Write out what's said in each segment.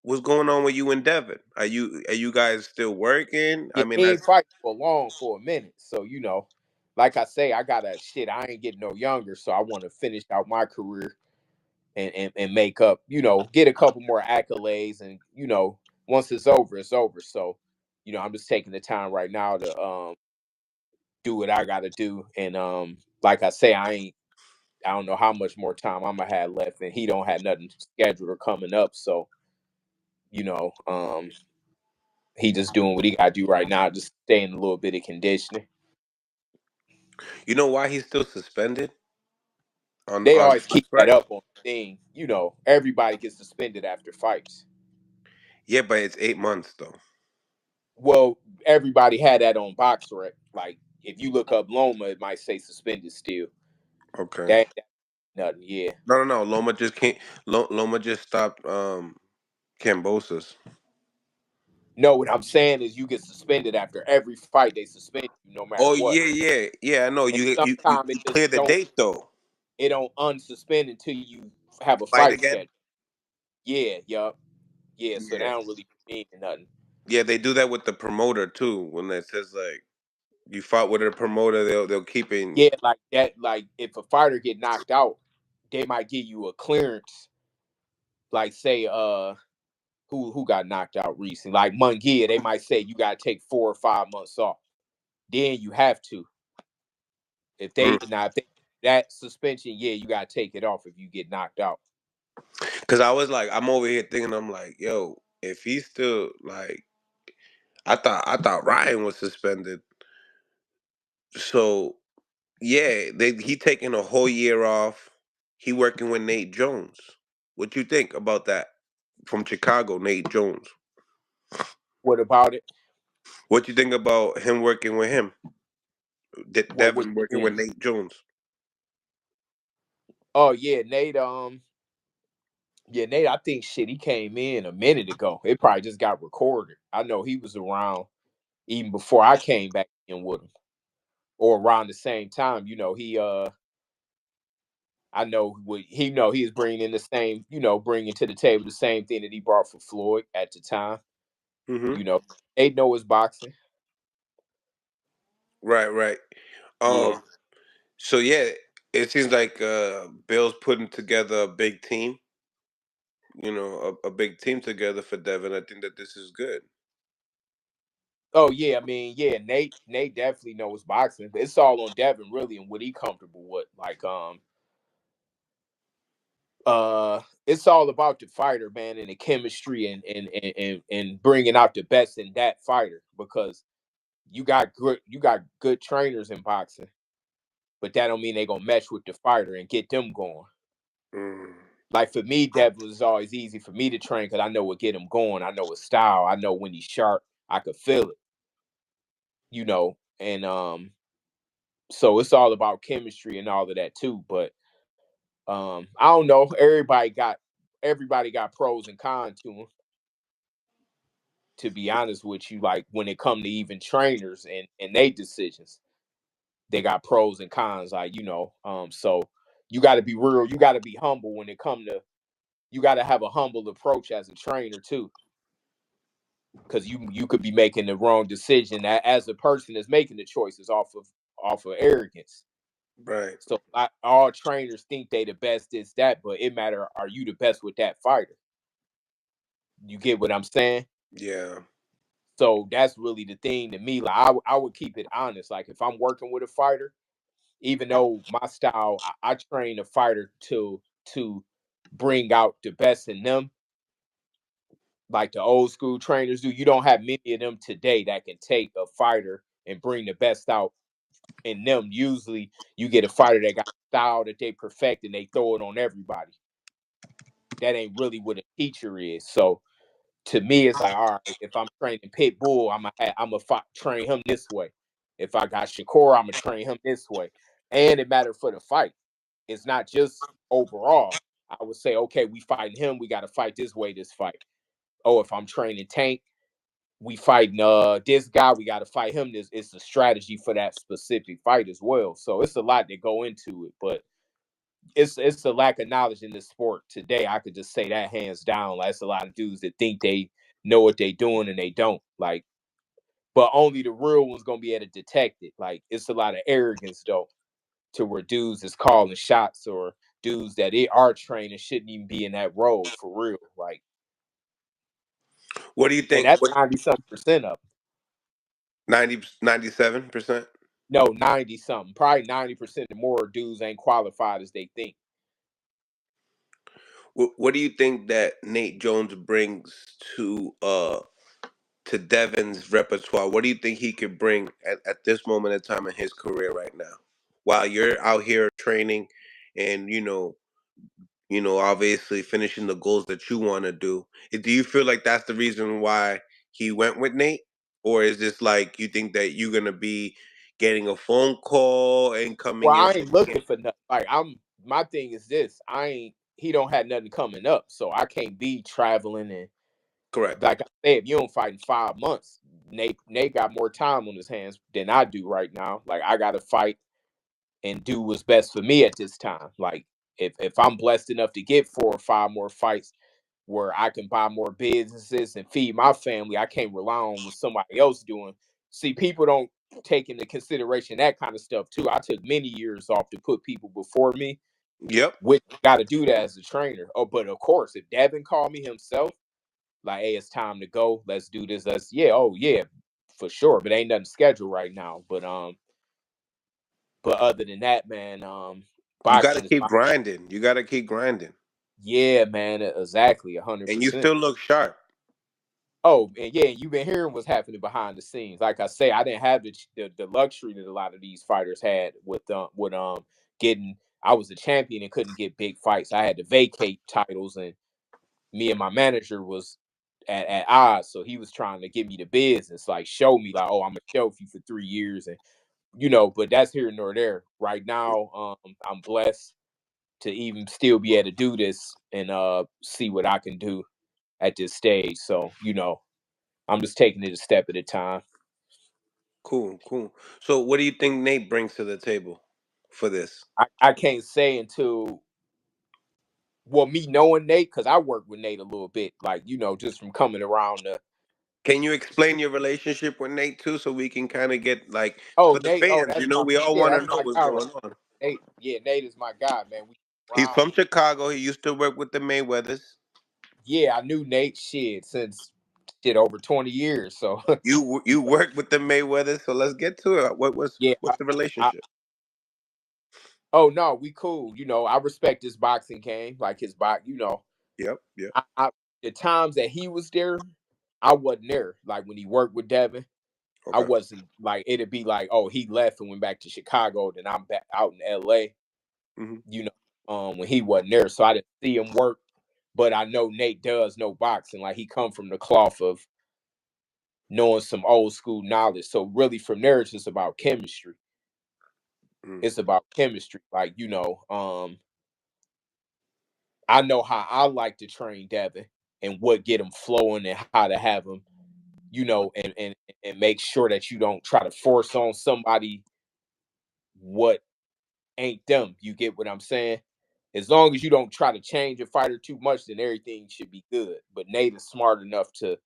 what's going on with you and Devin? Are you guys still working? Yeah, I mean, he that's ain't fight for long for a minute. So, like I say, I gotta shit. I ain't getting no younger, so I want to finish out my career and make up. Get a couple more accolades, and once it's over, it's over. So, I'm just taking the time right now to do what I gotta do. And like I say, I don't know how much more time I'm gonna have left, and he don't have nothing scheduled or coming up. So, you know, um, he just doing what he gotta do right now, just staying a little bit of conditioning. you know why he's still suspended They on always keep fights, that right? up on the thing. Everybody gets suspended after fights. Yeah, but it's 8 months though. Well, everybody had that on BoxRec. Like if you look up Loma, it might say suspended still. Okay. That nothing. Yeah. No, no, no. Loma just can't. Loma just stopped Cambosos. No, what I'm saying is you get suspended after every fight. They suspend you no matter Oh what. yeah, yeah, yeah. I know. And You sometimes it just clear the date though. don't unsuspend until you have a Fight fight again. schedule. Yeah. Yup. Yeah. So that Yeah, don't really mean nothing. yeah. They do that with the promoter too. When it says like you fought with a promoter, they'll keep in. Yeah, like that. Like if a fighter get knocked out, they might give you a clearance. Like say who got knocked out recently, like Mungia, they might say you got to take 4 or 5 months off. Then you have to. If they that suspension, yeah, you got to take it off if you get knocked out. Because I was like, I'm over here thinking, I'm like, yo, if he's still like, I thought Ryan was suspended. So yeah, he taking a whole year off. He working with Nate Jones. What you think about that? From Chicago, Nate Jones. What about it? What you think about him working with him? What Devin you working with mean? Nate Jones. Oh yeah, Nate. Yeah, Nate. I think shit. He came in a minute ago. It probably just got recorded. I know he was around even before I came back in with him, or around the same time. He I know what he was bringing in the same, bringing to the table the same thing that he brought for Floyd at the time. Hmm. You know, they know his boxing. Right, right. Yeah. Um. So yeah, it seems like Bill's putting together a big team. A big team together for Devin. I think that this is good. Oh yeah, I mean, yeah, Nate definitely knows boxing. But it's all on Devin really and what he comfortable with. Like it's all about the fighter, man, and the chemistry and bringing out the best in that fighter because you got good trainers in boxing, but that don't mean they gonna mesh with the fighter and get them going. Mm. Like for me, Devin was always easy for me to train because I know what get him going. I know his style. I know when he's sharp. I could feel it, and so it's all about chemistry and all of that too. But I don't know. Everybody got pros and cons to them. To be honest with you, like when it come to even trainers and they decisions, they got pros and cons. Like so you got to be real. You got to be humble when it come to. You got to have a humble approach as a trainer too, because you could be making the wrong decision as a person is making the choices off of arrogance. Right. So all trainers think they the best, this, that, but it matter, are you the best with that fighter? You get what I'm saying? Yeah. So that's really the thing to me. Like I would keep it honest. Like if I'm working with a fighter, even though my style, I train a fighter to bring out the best in them, like the old school trainers do. You don't have many of them today that can take a fighter and bring the best out in them. Usually, you get a fighter that got style that they perfect and they throw it on everybody. That ain't really what a teacher is. So to me, it's like, all right, if I'm training Pitbull, I'm gonna train him this way. If I got Shakur, I'm gonna train him this way. And it mattered for the fight. It's not just overall. I would say, okay, we fighting him, we got to fight this way this fight. Oh, if I'm training Tank, we fighting this guy, we got to fight him. This it's a strategy for that specific fight as well. So it's a lot that go into it, but it's a lack of knowledge in this sport today. I could just say that hands down. Like, it's a lot of dudes that think they know what they doing and they don't. Like, but only the real ones gonna be able to detect it. Like, it's a lot of arrogance though, to where dudes is calling shots, or dudes that they are training shouldn't even be in that role for real. Like, What do you and think? that's What 90% of them. 97%? No, 90 something, probably 90% and more dudes ain't qualified as they think. What do you think that Nate Jones brings to Devin's repertoire? What do you think he could bring at this moment in time in his career right now? While you're out here training and obviously finishing the goals that you want to do. Do you feel like that's the reason why he went with Nate? Or is this like you think that you're gonna be getting a phone call and coming Well, in I from ain't looking for nothing. Like, my thing is this. I ain't he don't have nothing coming up. So I can't be traveling, and correct? like I said, if you don't fight in 5 months, Nate got more time on his hands than I do right now. Like, I gotta fight and do what's best for me at this time. Like, if I'm blessed enough to get 4 or 5 more fights where I can buy more businesses and feed my family, I can't rely on what somebody else doing. See, people don't take into consideration that kind of stuff too. I took many years off to put people before me, Yep. which got to do that as a trainer. Oh, but of course, if Devin called me himself, like, hey, it's time to go. Let's do this. Let's yeah, oh yeah, for sure. But ain't nothing scheduled right now. But other than that, man, You gotta boxing is keep my grinding. You gotta keep grinding. yeah, man, exactly, a hundred And you percent. still look sharp. Oh, and yeah, you've been hearing what's happening behind the scenes. Like I say, I didn't have the luxury that a lot of these fighters had with getting. I was a champion and couldn't get big fights. I had to vacate titles, and me and my manager was at odds. So he was trying to give me the business, like show me, like, oh, I'm gonna shelf you for 3 years, and but that's here nor there. Right now, I'm blessed to even still be able to do this and see what I can do at this stage. So I'm just taking it a step at a time. Cool, cool. So what do you think Nate brings to the table for this? I can't say until, well, me knowing Nate, because I worked with Nate a little bit, like, just from coming around the. Can you explain your relationship with Nate too, so we can kind of get like Oh, for the Nate. Oh, fans? that's We all yeah, want to that's know my what's guy, right? going on. Nate. Yeah, Nate is my guy, man. We He's around. from Chicago. He used to work with the Mayweathers. Yeah, I knew Nate shit since shit over 20 years. So You worked with the Mayweathers, so let's get to it. yeah. What's the I, relationship? oh no, we cool. I respect his boxing game, like his box. Yep, yep. The times that he was there, I wasn't there. Like when he worked with Devin, I Okay. wasn't like it'd be like, oh, he left and went back to Chicago, then I'm back out in LA, Hmm. when he wasn't there. So I didn't see him work. But I know Nate does know boxing. Like, he come from the cloth of knowing some old school knowledge. So really from there it's just about chemistry. Mm. It's about chemistry. Like, I know how I like to train Devin and what get him flowing and how to have him, and make sure that you don't try to force on somebody what ain't them. You get what I'm saying? As long as you don't try to change a fighter too much, then everything should be good. But Nate is smart enough to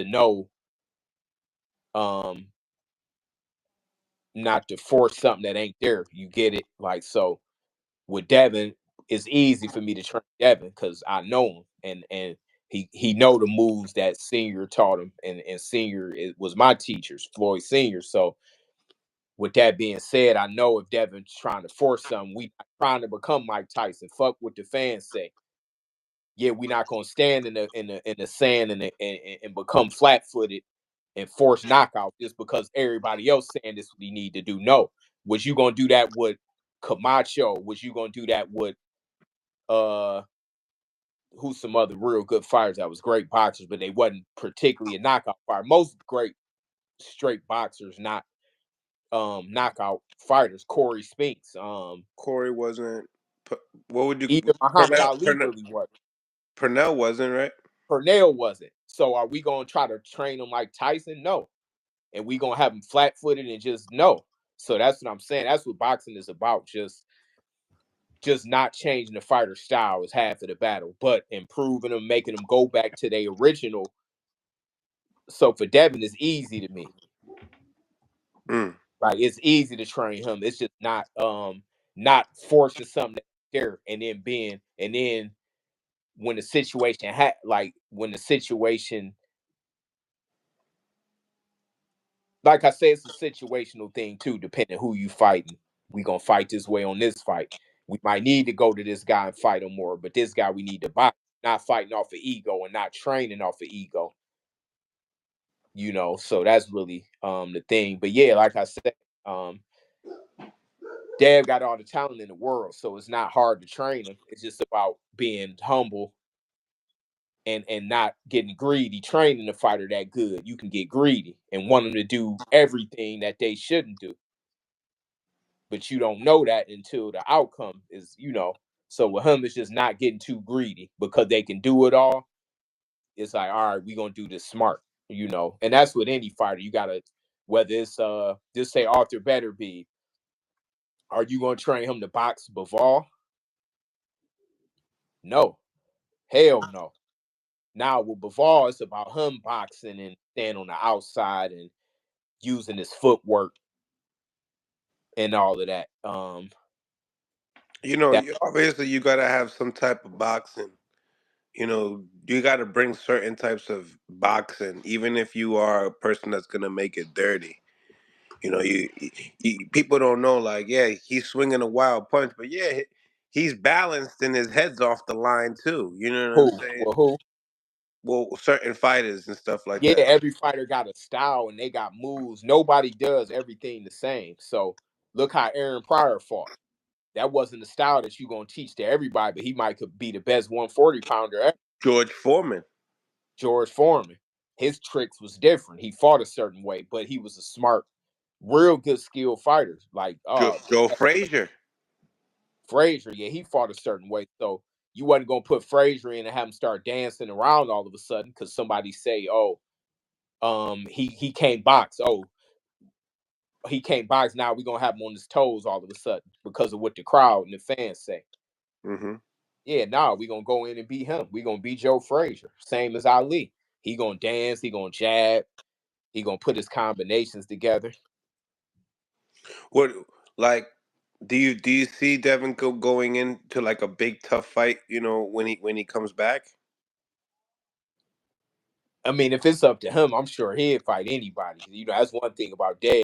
know, um not to force something that ain't there. You get it? Like, so with Devin, it's easy for me to train Devin because I know him, and he know the moves that Senior taught him, and Senior was my teachers, Floyd Senior. So with that being said, I know if Devin's trying to force something, we not trying to become Mike Tyson. Fuck what the fans say. Yeah, we're not gonna stand in the sand and become flat footed and force knockout just because everybody else saying this what we need to do. No, was you gonna do that with Camacho? Was you gonna do that with uh who's some other real good fighters that was great boxers, but they wasn't particularly a knockout fighter. Most great straight boxers, not knockout fighters. Corey Spinks, Corey wasn't. What would you? even Muhammad Pernell, Ali Pernell, really wasn't. Pernell wasn't right. Pernell wasn't. So are we gonna try to train him like Tyson? No. And we gonna have him flat footed and just no. So that's what I'm saying. That's what boxing is about. Just just not changing the fighter style is half of the battle, but improving them, making them go back to their original. So for Devin, it's easy to me. Mm. Like it's easy to train him. It's just not forcing something there and then when the situation when the situation, like I say, it's a situational thing too, depending who you fighting. We gonna fight this way on this fight. We might need to go to this guy and fight him more, but this guy we need to box, not fighting off of ego and not training off of ego. So that's really the thing. But yeah, like I said, um Dev got all the talent in the world, so it's not hard to train him. It's just about being humble and not getting greedy. Training a fighter that good, you can get greedy and want them to do everything that they shouldn't do, but you don't know that until the outcome is. So with him, it's just not getting too greedy because they can do it all. It's like, all right, we're gonna do this smart. And that's with any fighter. You gotta, whether it's just say Arthur Betterby, are you gonna train him to box Bivol? No, hell no. Now with Bivol, it's about him boxing and staying on the outside and using his footwork and all of that. That Obviously you gotta have some type of boxing. You gotta bring certain types of boxing, even if you are a person that's gonna make it dirty. People don't know, like, yeah, he's swinging a wild punch, but yeah, he's balanced and his head's off the line too. You know what I'm who? saying? Well, who? Well, certain fighters and stuff like Yeah, that. every fighter got a style and they got moves. Nobody does everything the same. So look how Aaron Pryor fought. That wasn't the style that you gonna teach to everybody, but he might could be the best 140 pounder ever. George Foreman, George Foreman. His tricks was different. He fought a certain way, but he was a smart, real good skilled fighter. Like Joe Frazier. Frazier, yeah, he fought a certain way. So you wasn't gonna put Frazier in and have him start dancing around all of a sudden because somebody say, oh, he can't box. Oh, he can't box. Now we're gonna have him on his toes all of a sudden because of what the crowd and the fans say. Hmm. Yeah, nah, we're gonna go in and beat him. We're gonna beat Joe Frazier. Same as Ali. He gonna dance, he gonna jab, he gonna put his combinations together. What, like, do you see Devin going into like a big tough fight? When he comes back. I mean, if it's up to him, I'm sure he'd fight anybody. That's one thing about Dave.